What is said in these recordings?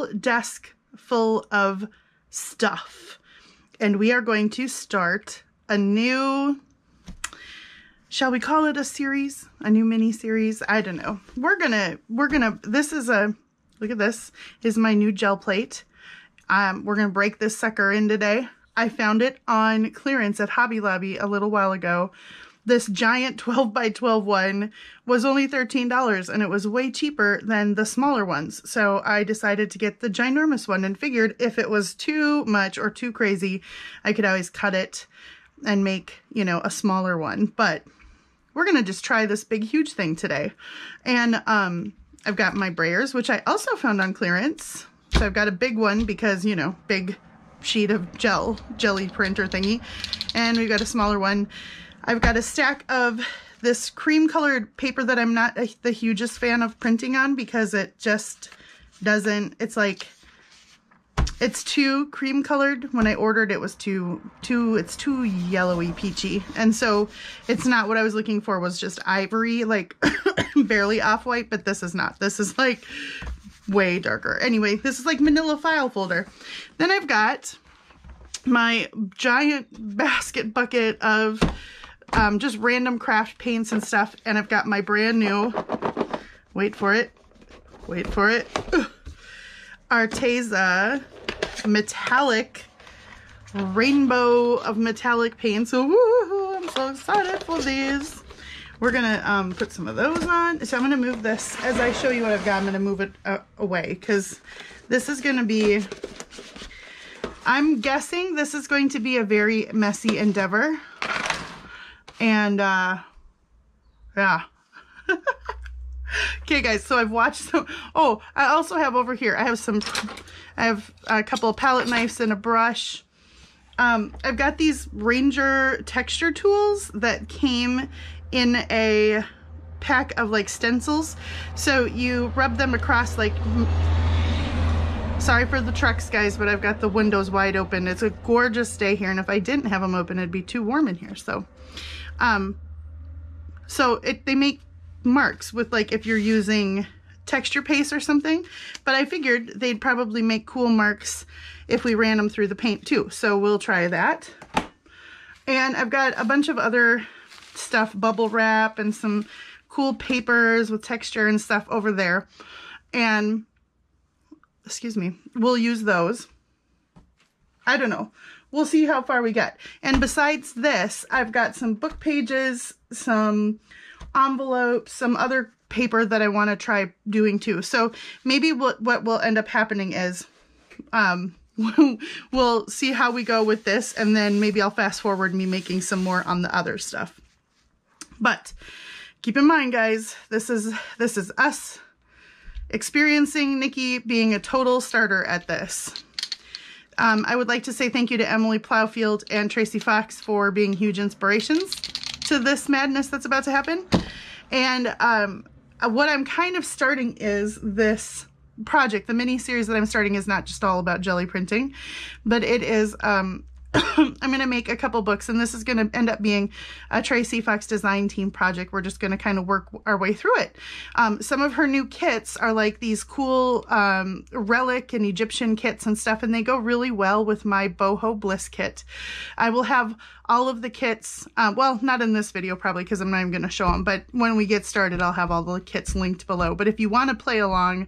whole desk full of stuff. And we are going to start a new, shall we call it a series? A new mini series? I don't know. We're gonna, this is look at this, is my new gel plate. We're gonna break this sucker in today. I found it on clearance at Hobby Lobby a little while ago. This giant 12 by 12 one was only $13 and it was way cheaper than the smaller ones. So I decided to get the ginormous one and figured if it was too much or too crazy, I could always cut it and make, you know, a smaller one. But we're going to just try this big, huge thing today. And I've got my brayers, which I also found on clearance. So I've got a big one because, you know, big sheet of jelly printer thingy. And we've got a smaller one. I've got a stack of this cream colored paper that I'm not the hugest fan of printing on because it just doesn't, it's like, it's too cream colored. When I ordered it was it's too yellowy peachy. And so it's not what I was looking for, was just ivory, like barely off-white, but this is not. This is like way darker. Anyway, this is like manila file folder. Then I've got my giant basket bucket of just random craft paints and stuff, and I've got my brand new, wait for it, Arteza metallic rainbow of metallic paints. So I'm so excited for these. We're gonna put some of those on. So I'm gonna move this as I show you what I've got. I'm gonna move it away because this is gonna be, I'm guessing this is going to be a very messy endeavor. And yeah. Okay guys, so I've watched some, oh, I also have over here, I have a couple of palette knives and a brush. I've got these Ranger texture tools that came in a pack of like stencils. So you rub them across, like, sorry for the trucks guys, but I've got the windows wide open. It's a gorgeous day here, and if I didn't have them open, it'd be too warm in here. So they make marks with, like, if you're using texture paste or something, but I figured they'd probably make cool marks if we ran them through the paint too. So we'll try that. And I've got a bunch of other stuff, bubble wrap and some cool papers with texture and stuff over there. And excuse me, we'll use those. I don't know. We'll see how far we get. And besides this, I've got some book pages, some envelopes, some other paper that I want to try doing too. So maybe what will end up happening is we'll see how we go with this, and then maybe I'll fast forward me making some more on the other stuff. But keep in mind, guys, this is us experiencing Nikki being a total starter at this. I would like to say thank you to Emily Plowfield and Tracy Fox for being huge inspirations to this madness that's about to happen. And what I'm kind of starting is this project. The mini series that I'm starting is not just all about jelly printing, but it is I'm going to make a couple books, and this is going to end up being a Tracy Fox design team project. We're just going to kind of work our way through it. Some of her new kits are like these cool relic and Egyptian kits and stuff, and they go really well with my Boho Bliss kit. I will have all of the kits, well, not in this video probably because I'm not even going to show them, but when we get started, I'll have all the kits linked below. But if you want to play along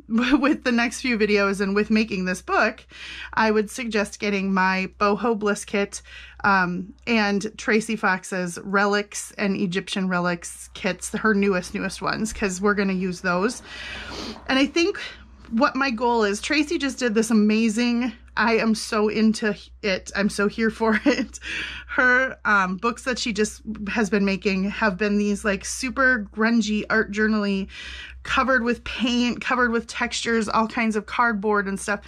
with the next few videos and with making this book, I would suggest getting my Boho Bliss kit and Tracy Fox's relics and Egyptian relics kits, her newest ones, because we're going to use those. And I think what my goal is, Tracy just did this amazing, I am so into it, I'm so here for it. Her books that she just has been making have been these like super grungy art journal-y, covered with paint, covered with textures, all kinds of cardboard and stuff.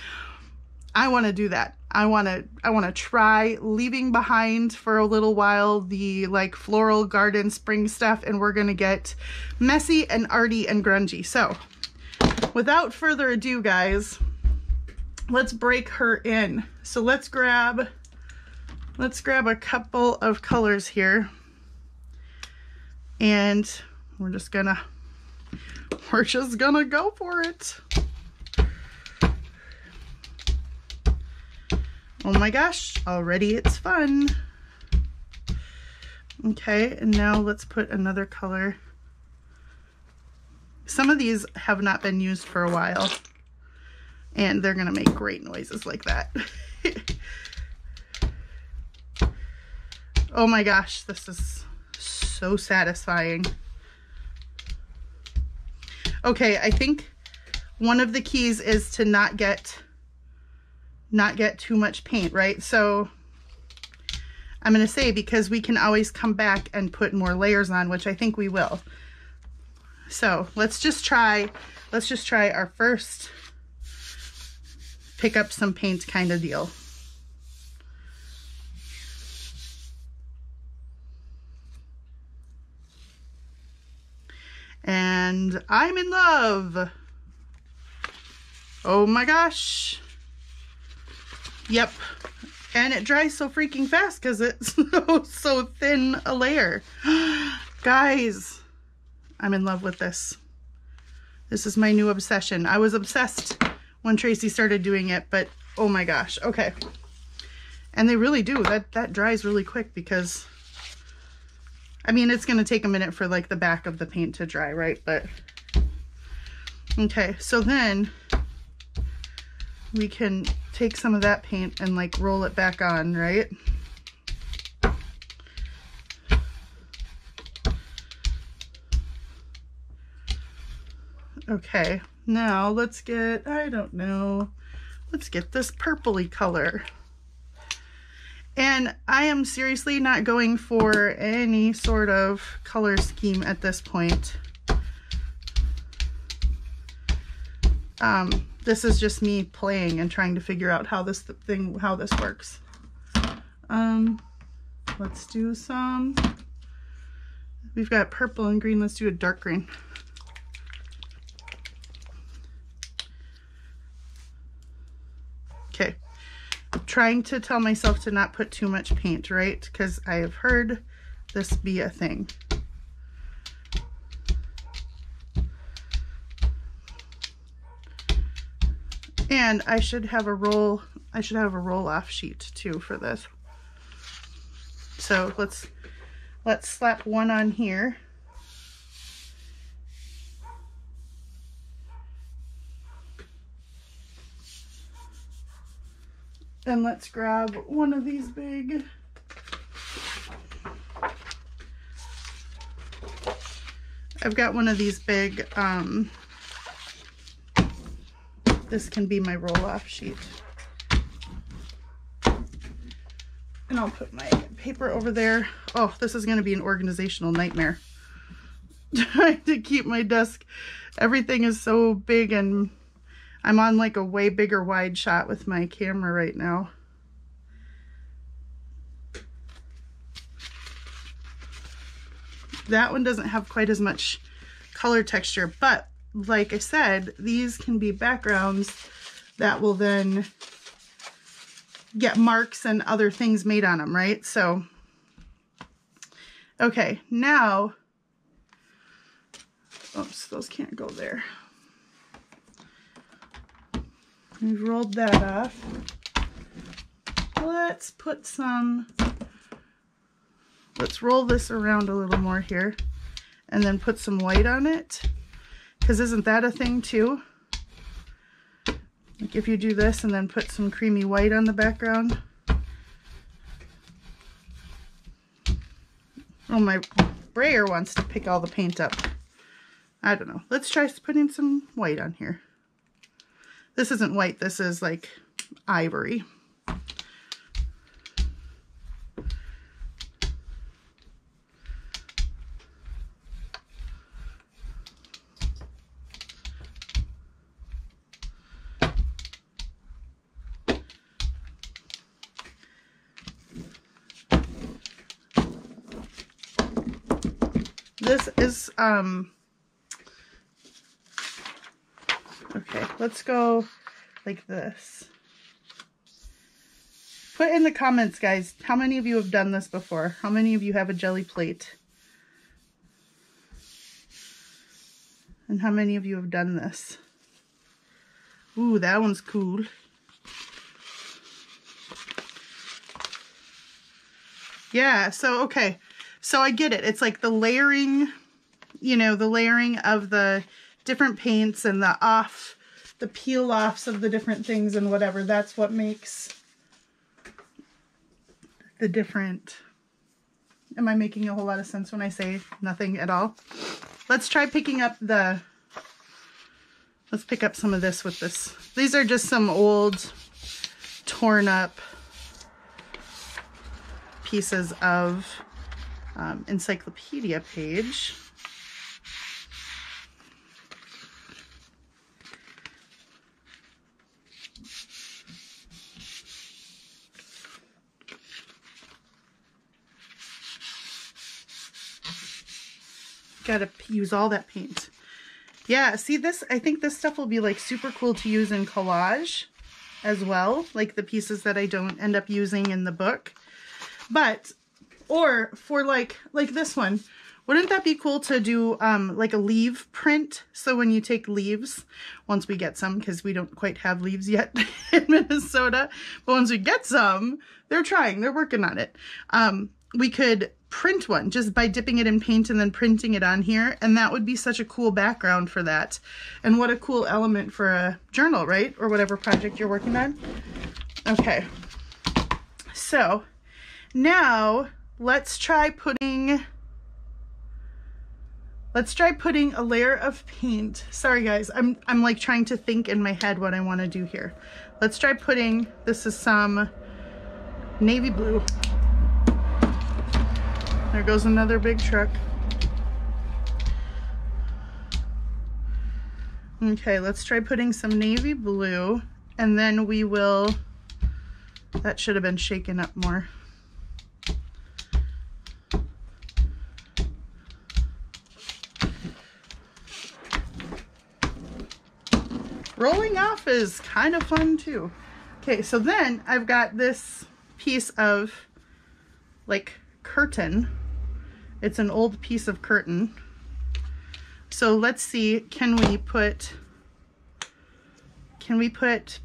I want to do that. I want to try leaving behind for a little while the like floral garden spring stuff, and we're going to get messy and arty and grungy. So without further ado, guys, let's break her in. So let's grab a couple of colors here, and we're just gonna go for it. Oh my gosh, already it's fun. Okay, and now let's put another color. Some of these have not been used for a while, and they're gonna make great noises like that. Oh my gosh, this is so satisfying. Okay, I think one of the keys is to not get too much paint, right? So I'm going to say, because we can always come back and put more layers on, which I think we will. So let's just try our first pick up some paint kind of deal. And I'm in love. Oh my gosh. Yep. And it dries so freaking fast because it's so thin a layer. Guys, I'm in love with this. This is my new obsession. I was obsessed when Tracy started doing it, but oh my gosh. Okay. And they really do. That dries really quick because, I mean, it's going to take a minute for like the back of the paint to dry, right? But okay, so then we can take some of that paint and like roll it back on, right? Okay, now let's get, I don't know, let's get this purpley color. And I am seriously not going for any sort of color scheme at this point. This is just me playing and trying to figure out how this works. Let's do some, we've got purple and green, let's do a dark green. Okay, I'm trying to tell myself to not put too much paint, right? Because I have heard this be a thing. And I should have a roll off sheet too for this. So let's slap one on here. And let's grab one of these big, I've got one of these big, this can be my roll-off sheet. And I'll put my paper over there. Oh, this is going to be an organizational nightmare. Trying to keep my desk, everything is so big, and I'm on like a way bigger wide shot with my camera right now. That one doesn't have quite as much color texture, but like I said, these can be backgrounds that will then get marks and other things made on them, right? So, okay, now, oops, those can't go there. We've rolled that off. Let's put some, let's roll this around a little more here and then put some white on it. Because isn't that a thing too? Like if you do this and then put some creamy white on the background. Oh, my brayer wants to pick all the paint up. I don't know. Let's try putting some white on here. This isn't white, this is like ivory. This is, okay, let's go like this. Put in the comments, guys, how many of you have done this before? How many of you have a Gelli plate? And how many of you have done this? Ooh, that one's cool. Yeah, so, okay. So I get it. It's like the layering, you know, the layering of the different paints and the peel offs of the different things and whatever. That's what makes the different. Am I making a whole lot of sense when I say nothing at all? Let's try picking up let's pick up some of this with this. These are just some old torn up pieces of encyclopedia page. Gotta use all that paint. Yeah, see this? I think this stuff will be like super cool to use in collage as well. Like the pieces that I don't end up using in the book. But, or for like this one, wouldn't that be cool to do like a leaf print? So when you take leaves, once we get some, because we don't quite have leaves yet in Minnesota, but once we get some, they're working on it. We could print one just by dipping it in paint and then printing it on here, and that would be such a cool background for that. And what a cool element for a journal, right? Or whatever project you're working on. Okay, so now let's try putting a layer of paint. Sorry guys, I'm like trying to think in my head what I want to do here. Let's try putting, this is some navy blue. There goes another big truck. Okay, let's try putting some navy blue, and then we will, that should have been shaken up more. Rolling off is kind of fun too. Okay, so then I've got this piece of like curtain. It's an old piece of curtain. So let's see, can we put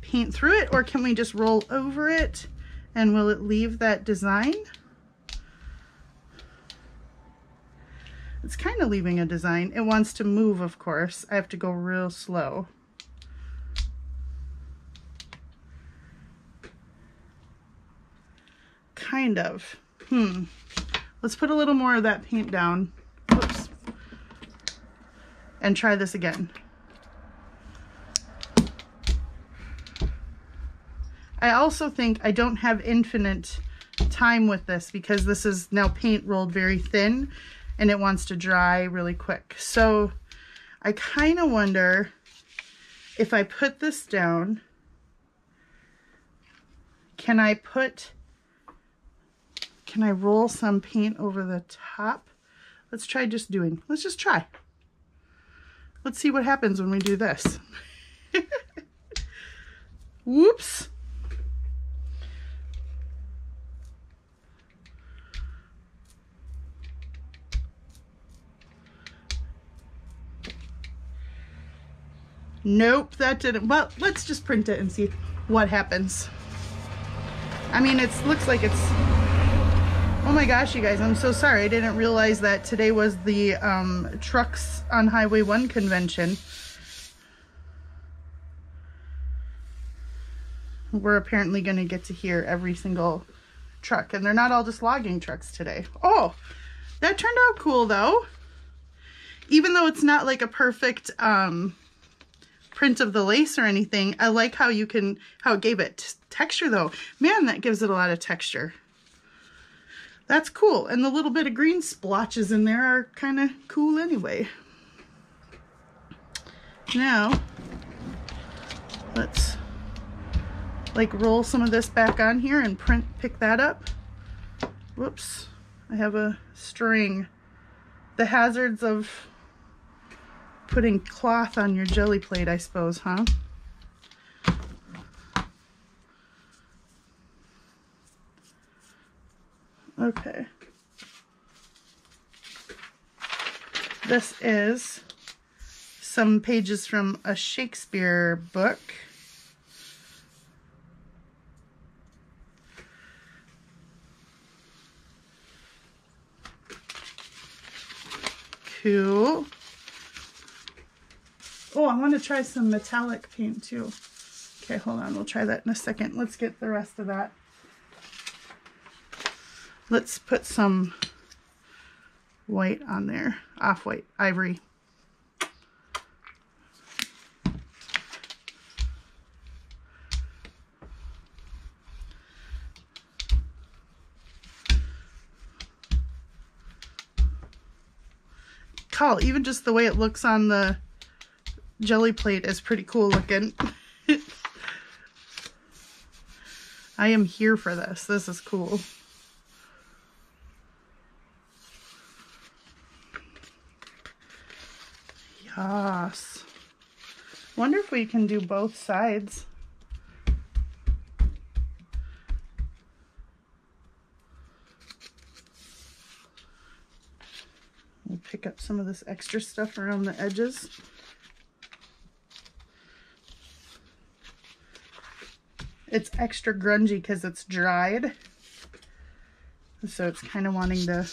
paint through it, or can we just roll over it and will it leave that design? It's kind of leaving a design. It wants to move, of course. I have to go real slow. Kind of. Let's put a little more of that paint down. Oops. And try this again. I also think I don't have infinite time with this because this is now paint rolled very thin and it wants to dry really quick. So I kind of wonder if I put this down, can I roll some paint over the top? Let's try let's just try. Let's see what happens when we do this. Whoops. Nope, that didn't. Well, let's just print it and see what happens. I mean, it looks like it's... Oh my gosh, you guys, I'm so sorry. I didn't realize that today was the Trucks on Highway 1 convention. We're apparently going to get to hear every single truck, and they're not all just logging trucks today. Oh, that turned out cool though. Even though it's not like a perfect print of the lace or anything, I like how it gave it texture though. Man, that gives it a lot of texture. That's cool. And the little bit of green splotches in there are kind of cool anyway. Now, let's like roll some of this back on here and pick that up. Whoops, I have a string. The hazards of putting cloth on your jelly plate, I suppose, huh? Okay. This is some pages from a Shakespeare book. 2. Oh, I want to try some metallic paint too. Okay, hold on. We'll try that in a second. Let's get the rest of that. Let's put some white on there. Off-white, ivory. Cool. Even just the way it looks on the Gelli plate is pretty cool looking. I am here for this. This is cool. Yes. Wonder if we can do both sides. We'll pick up some of this extra stuff around the edges. It's extra grungy because it's dried. So it's kind of wanting to,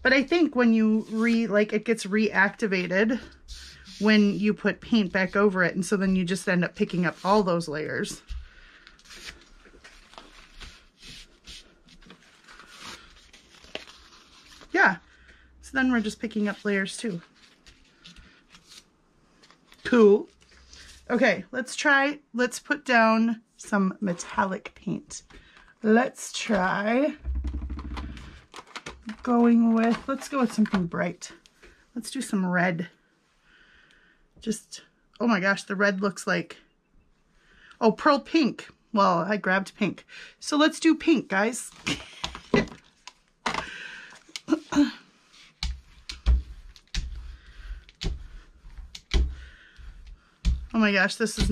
but I think when you it gets reactivated when you put paint back over it. And so then you just end up picking up all those layers. Yeah. So then we're just picking up layers too. Cool. Okay, let's put down some metallic paint. Let's try let's go with something bright. Let's do some red. Just, oh my gosh, the red looks like, oh, pearl pink. Well, I grabbed pink. So let's do pink, guys. Oh my gosh, this is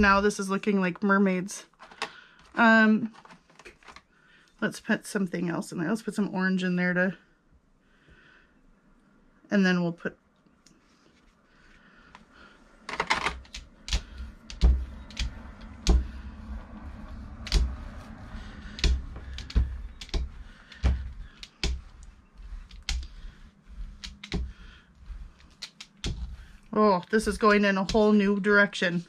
looking like mermaids. Let's put something else in there. Let's put some orange in there and then we'll put, oh, this is going in a whole new direction.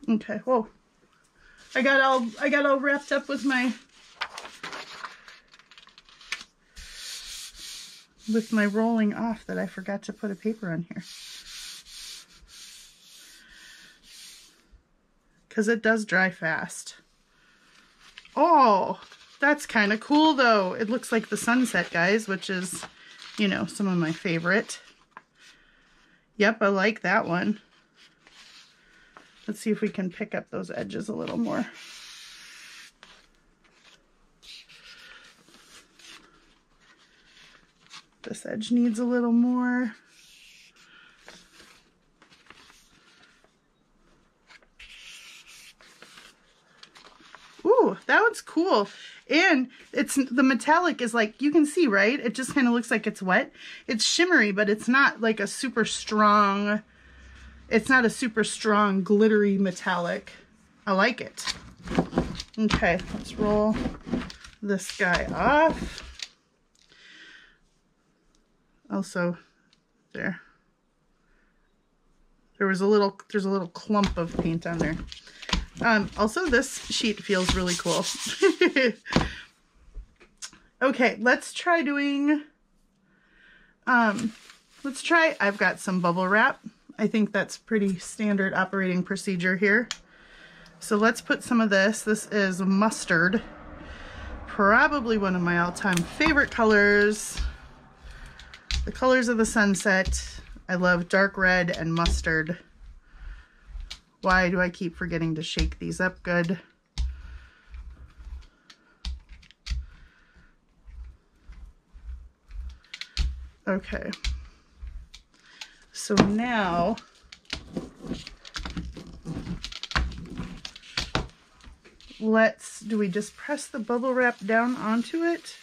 Okay, whoa. I got all wrapped up with my rolling off that I forgot to put a paper on here. Because it does dry fast. Oh, that's kind of cool though. It looks like the sunset, guys, which is, you know, some of my favorite. Yep, I like that one. Let's see if we can pick up those edges a little more. This edge needs a little more. Ooh, that one's cool. And the metallic is like, you can see, right? It just kind of looks like it's wet. It's shimmery, but it's not like a super strong, it's not a super strong glittery metallic. I like it. Okay, let's roll this guy off. Also, there's a little clump of paint on there. Also, this sheet feels really cool. Okay, let's try doing, I've got some bubble wrap. I think that's pretty standard operating procedure here. So let's put some of this. This is mustard. Probably one of my all-time favorite colors. The colors of the sunset. I love dark red and mustard. Why do I keep forgetting to shake these up good? Okay. So now, do we just press the bubble wrap down onto it?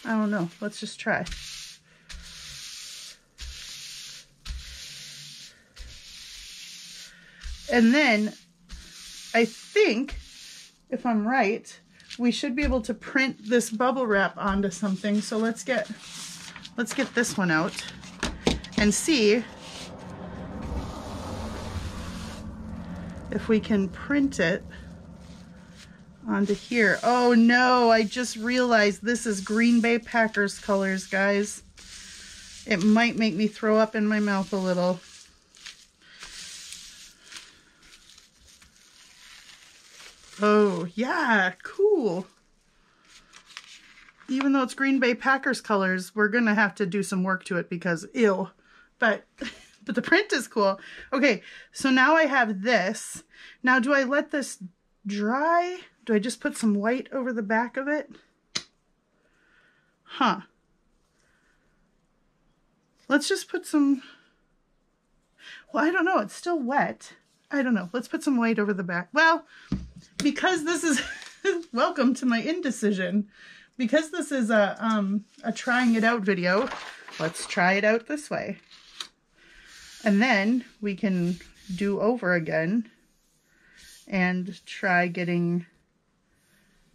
I don't know. Let's just try. And then I think if I'm right, we should be able to print this bubble wrap onto something. So let's get this one out and see if we can print it onto here. Oh no, I just realized this is Green Bay Packers colors, guys. It might make me throw up in my mouth a little. Oh yeah, cool. Even though it's Green Bay Packers colors, we're gonna have to do some work to it because ew. But the print is cool. Okay, so now I have this. Now do I let this dry? Do I just put some white over the back of it? Huh. Let's just put some, well, I don't know, it's still wet. I don't know, let's put some white over the back. Well, because this is, welcome to my indecision. Because this is a trying it out video, let's try it out this way. And then we can do over again and try getting,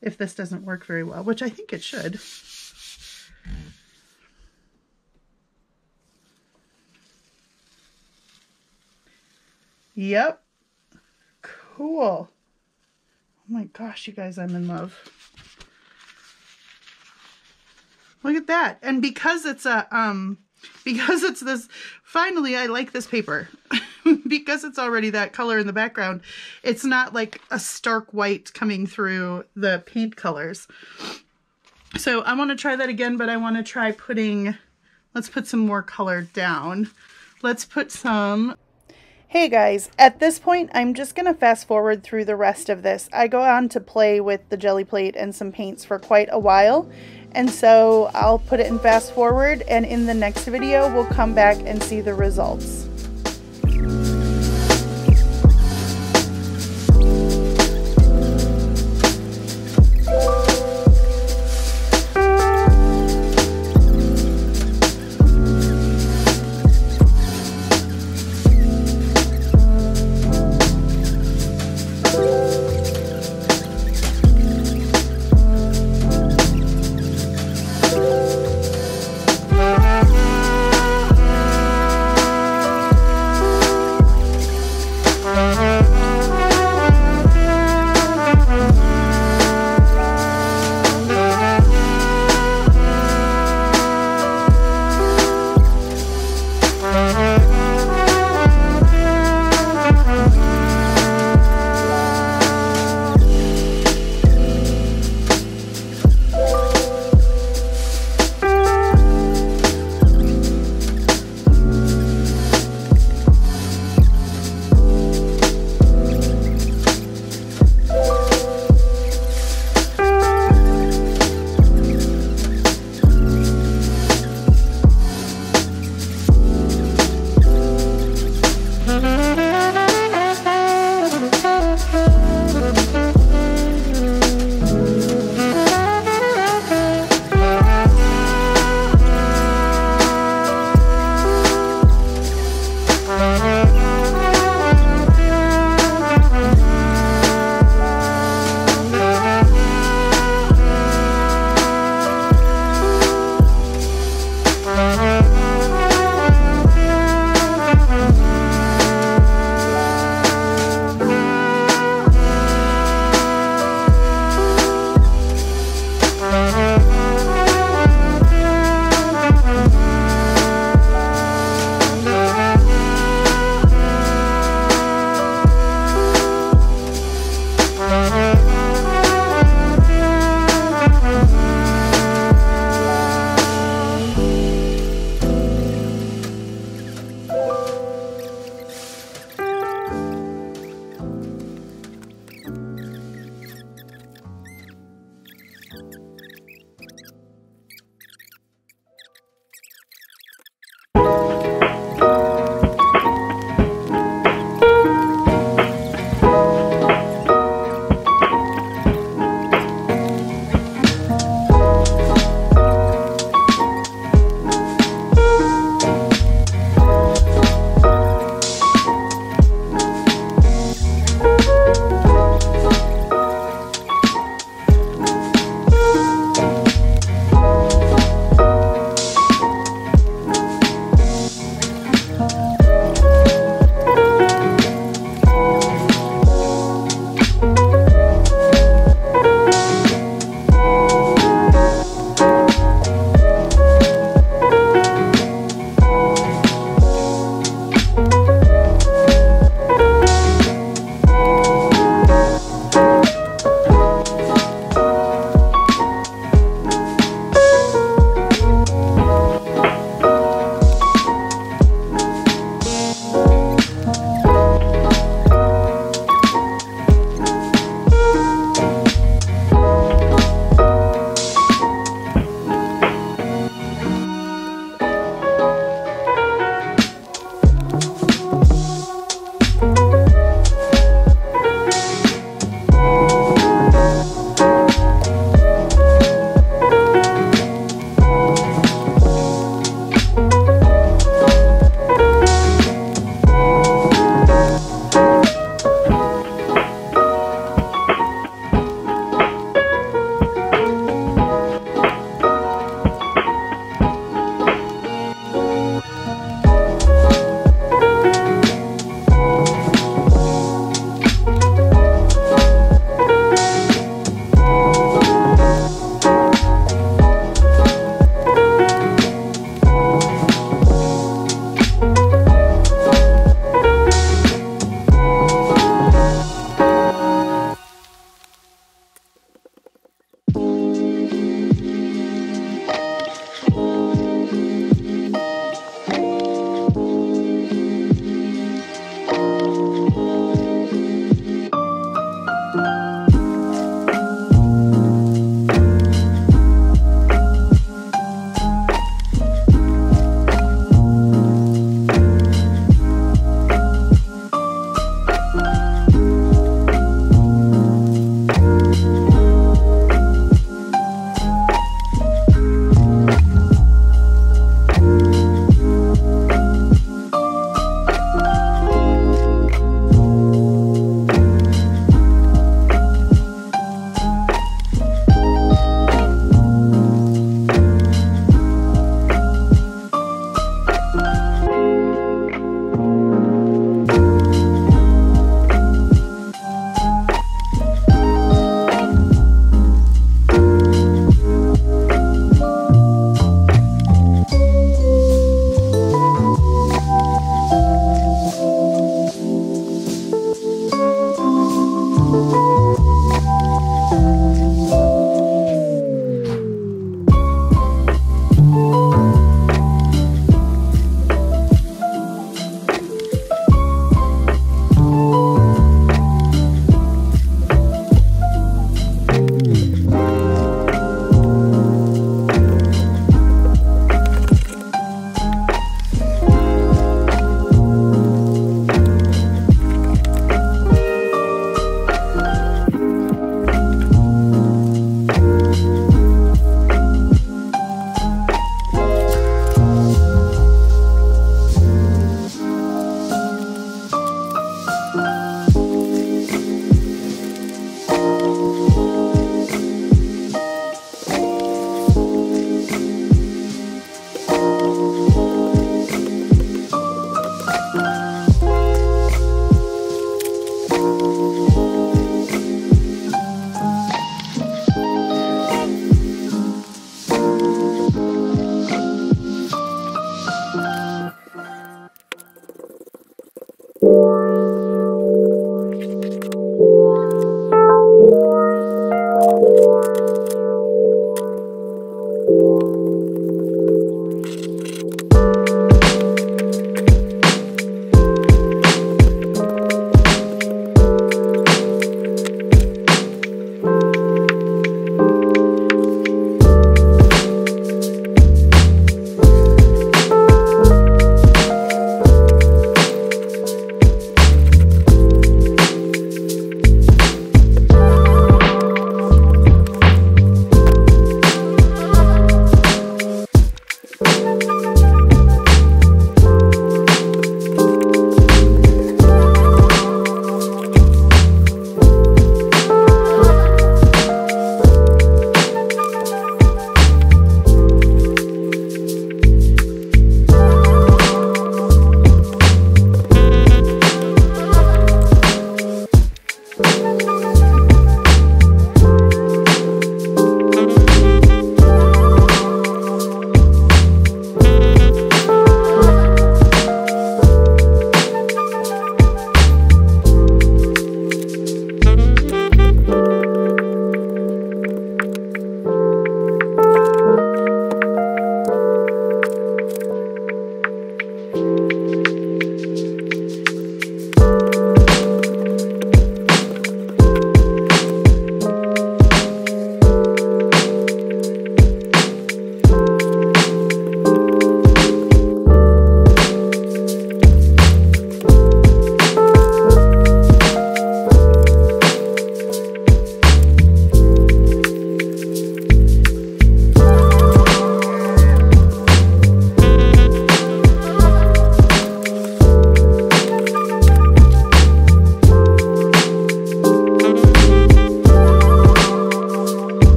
if this doesn't work very well, which I think it should. Yep. Cool. Oh my gosh, you guys, I'm in love. Look at that. And because it's because it's this, finally I like this paper. Because it's already that color in the background, it's not like a stark white coming through the paint colors. So I want to try that again, but I want to try putting, let's put some more color down. Let's put some. Hey guys, at this point, I'm just going to fast forward through the rest of this. I go on to play with the Gelli plate and some paints for quite a while, and so I'll put it in fast forward, and in the next video, we'll come back and see the results.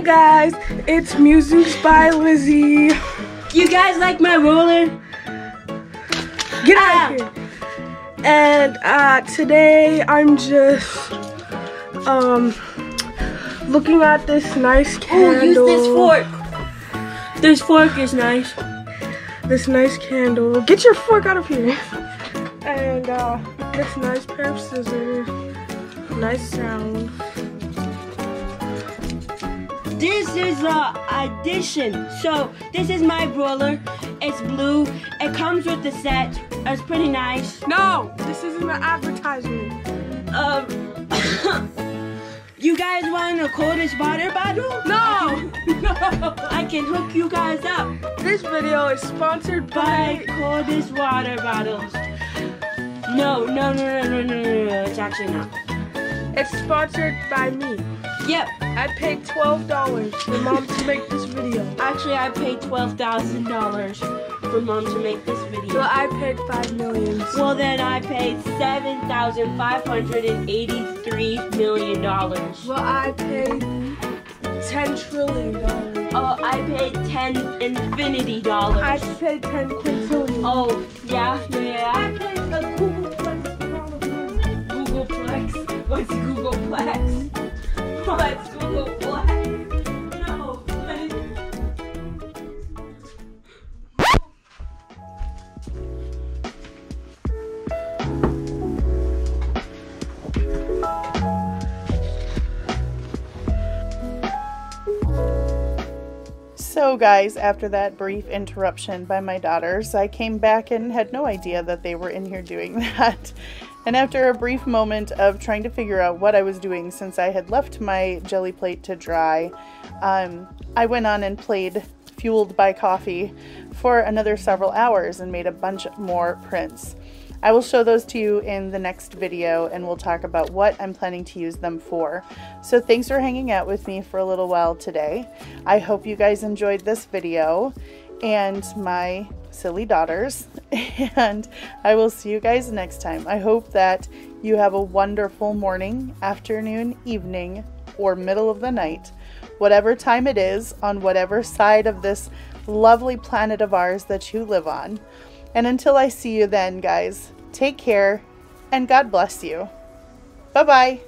guys, it's Music by Lizzie. You guys like my roller? Get out of here. And today I'm just looking at this nice candle. Oh, use this fork. This fork is nice. This nice candle. Get your fork out of here. And this nice pair of scissors. Nice sound. This is a addition. So this is my roller. It's blue. It comes with the set. It's pretty nice. No, this isn't an advertisement. You guys want a coldest water bottle? No. I can hook you guys up. This video is sponsored By coldest water bottles. No. It's actually not. It's sponsored by me. Yep. I paid $12 for Mom to make this video. Actually, I paid $12,000 for Mom to make this video. Well, I paid $5 million. Well, then I paid $7,583 million. Well, I paid $10 trillion. Oh, I paid $10 infinity I dollars. paid 10 quintillion. Oh, yeah. I paid a Googleplex amount of money. Googleplex? What's Googleplex? What's Googleplex? No. So guys, after that brief interruption by my daughters, I came back and had no idea that they were in here doing that. And after a brief moment of trying to figure out what I was doing since I had left my jelly plate to dry, I went on and played Fueled by Coffee for another several hours and made a bunch more prints. I will show those to you in the next video and we'll talk about what I'm planning to use them for. So thanks for hanging out with me for a little while today. I hope you guys enjoyed this video and my silly daughters, and I will see you guys next time. I hope that you have a wonderful morning, afternoon, evening, or middle of the night, whatever time it is on whatever side of this lovely planet of ours that you live on. And until I see you then, guys, take care and God bless you. Bye-bye.